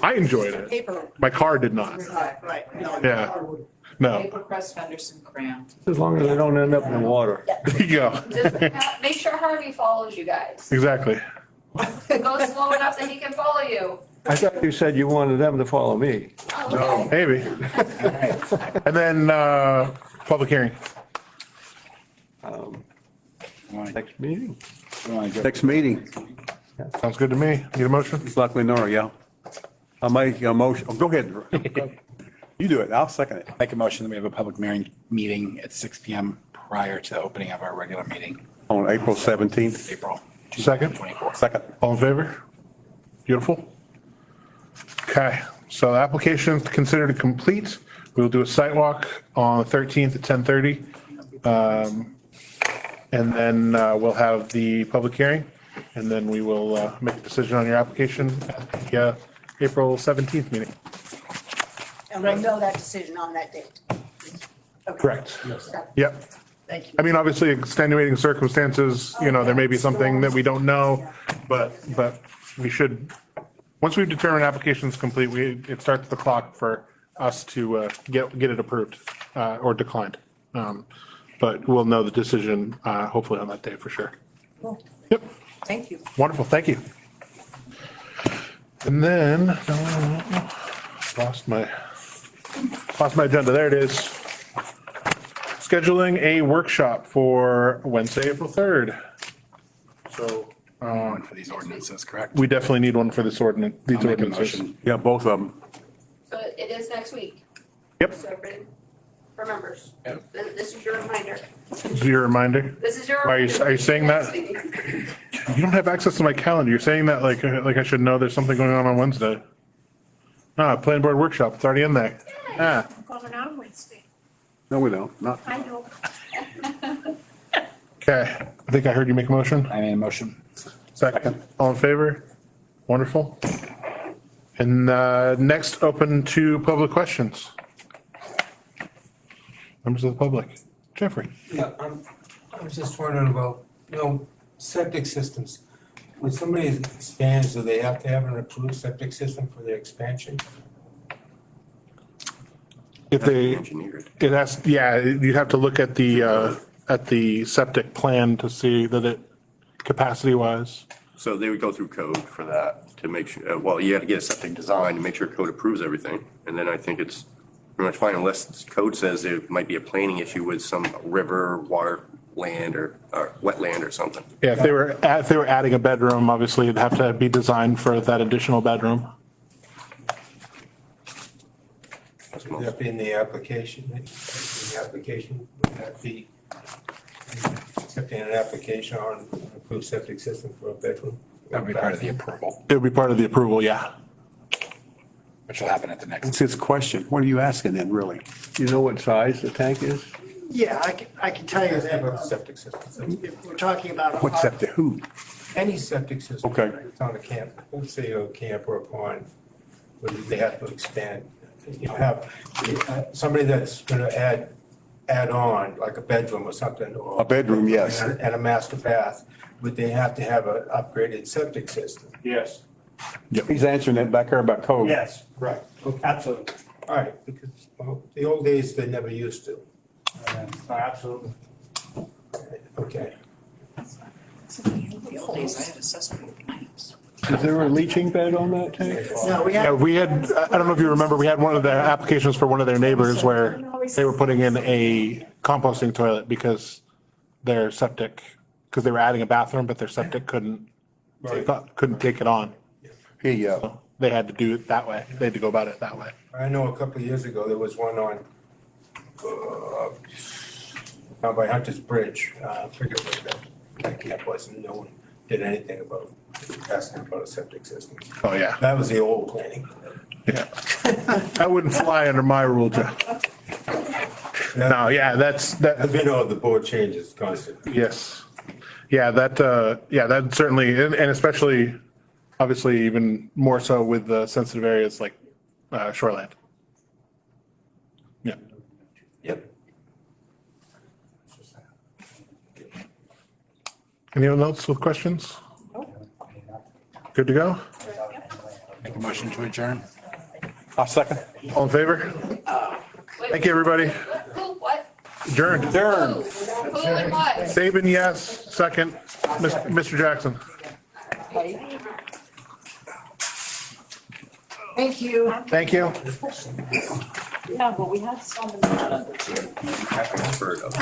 S1: I enjoyed it.
S10: Paper,
S1: My car did not.
S11: Right. No,
S1: Yeah. No.
S10: paper crust Fenderson crayon.
S4: As long as they don't end up in the water.
S1: There you go.
S5: Just make sure Harvey follows you guys.
S1: Exactly.
S5: Go slow enough that he can follow you.
S4: I thought you said you wanted them to follow me.
S5: Oh, okay.
S1: Maybe. And then, public hearing.
S4: Next meeting?
S3: Next meeting,
S1: Sounds good to me. Need a motion?
S3: Selectman Nora, yeah. I'll make a motion, oh, go ahead. You do it, I'll second it.
S6: Make a motion that we have a public meeting at 6 PM prior to the opening of our regular meeting,
S3: On April 17th,
S6: April
S1: Second.
S6: 24th.
S3: second.
S1: All in favor? Beautiful. Okay, so the application is considered complete. We'll do a site walk on the 13th at 10:30. And then we'll have the public hearing, and then we will make a decision on your application at the April 17th meeting.
S10: And we'll know that decision on that date. Okay.
S1: Correct. Yep.
S11: Thank you.
S1: I mean, obviously extenuating circumstances, there may be something that we don't know, but we should, once we've determined application's complete, it starts the clock for us to get it approved or declined. But we'll know the decision hopefully on that day for sure.
S10: Cool.
S1: Yep,
S10: Thank you.
S1: wonderful, thank you. And then, lost my agenda, there it is. Scheduling a workshop for Wednesday, April 3rd. So,
S6: One for these ordinances, correct?
S1: we definitely need one for this ordinance, these
S6: I'll make a
S1: ordinances.
S6: motion.
S3: Yeah, both of them.
S5: So it is next week.
S1: Yep,
S5: So everybody remembers.
S6: Yep.
S5: This is your reminder.
S1: this is your reminder.
S5: This is your.
S1: Are you saying that? You don't have access to my calendar. You're saying that like I should know there's something going on Wednesday. Planning board workshop, it's already in there.
S10: I'm going out Wednesday.
S3: No, we don't, not,
S10: I know.
S1: Okay, I think I heard you make a motion.
S6: I made a motion.
S1: Second. All in favor? Wonderful. And next, open to public questions. Members of the public. Jeffrey.
S12: Yeah, I was just wondering about, septic systems. When somebody expands, do they have to have an approved septic system for their expansion?
S1: If they,
S2: Engineered.
S1: it has, you'd have to look at the septic plan to see that it, capacity wise.
S2: So they would go through code for that to make sure, you had to get a septic design to make sure code approves everything. And then I think it's pretty much fine unless code says there might be a planning issue with some river, water, land or wetland or something.
S1: Yeah, if they were adding a bedroom, obviously it'd have to be designed for that additional bedroom.
S2: That's
S12: Would
S2: most-
S12: that be in the application? Would that be accepting an application on an approved septic system for a bedroom?
S6: That would be part of the approval,
S1: It would be part of the approval, yeah.
S6: which will happen at the next.
S3: it's his question. What are you asking then, really?
S4: You know what size the tank is?
S11: Yeah, I can tell you
S12: Does have a
S11: that
S12: septic system?
S11: if we're talking about.
S3: What's up to who?
S12: Any septic system.
S3: Okay.
S12: It's on a camp, let's say a camp or a pond, where they have to expand. Have somebody that's gonna add on, like a bedroom or something, or.
S3: A bedroom, yes.
S12: And a master bath, would they have to have an upgraded septic system?
S9: Yes,
S3: He's answering that back there about code.
S9: yes, right, absolutely,
S12: All right, because, well, the old days, they never used to.
S9: absolutely.
S12: Okay.
S10: The old days, I had assessment plans.
S4: Is there a leaching bed on that tank?
S11: No, we
S1: Yeah,
S11: have,
S1: we had, I don't know if you remember, we had one of the applications for one of their neighbors where they were putting in a composting toilet because their septic, because they were adding a bathroom, but their septic couldn't take it on.
S3: He,
S1: They had to do it that way. They had to go about it that way.
S12: I know a couple of years ago, there was one on, down by Hunter's Bridge, I forget what that camp was, and no one, did anything about asking about a septic system.
S1: Oh, yeah.
S12: That was the old planning.
S1: Yeah. That wouldn't fly under my rule, Joe. No, yeah,
S12: As we know, the board changes constantly.
S1: yes. Yeah, that certainly, and especially, obviously, even more so with the sensitive areas like shoreland. Yeah.
S2: Yep.
S1: Anyone else with questions? Good to go?
S6: Make a motion to adjourn.
S3: I'll second.
S1: All in favor? Thank you, everybody.
S5: Who, what?
S1: Adjourned.
S5: Who and what?
S1: Saban, yes. Second, Mr. Jackson.
S11: Thank you.
S1: Thank you.
S8: Yeah, but we had so many.
S2: Heard of.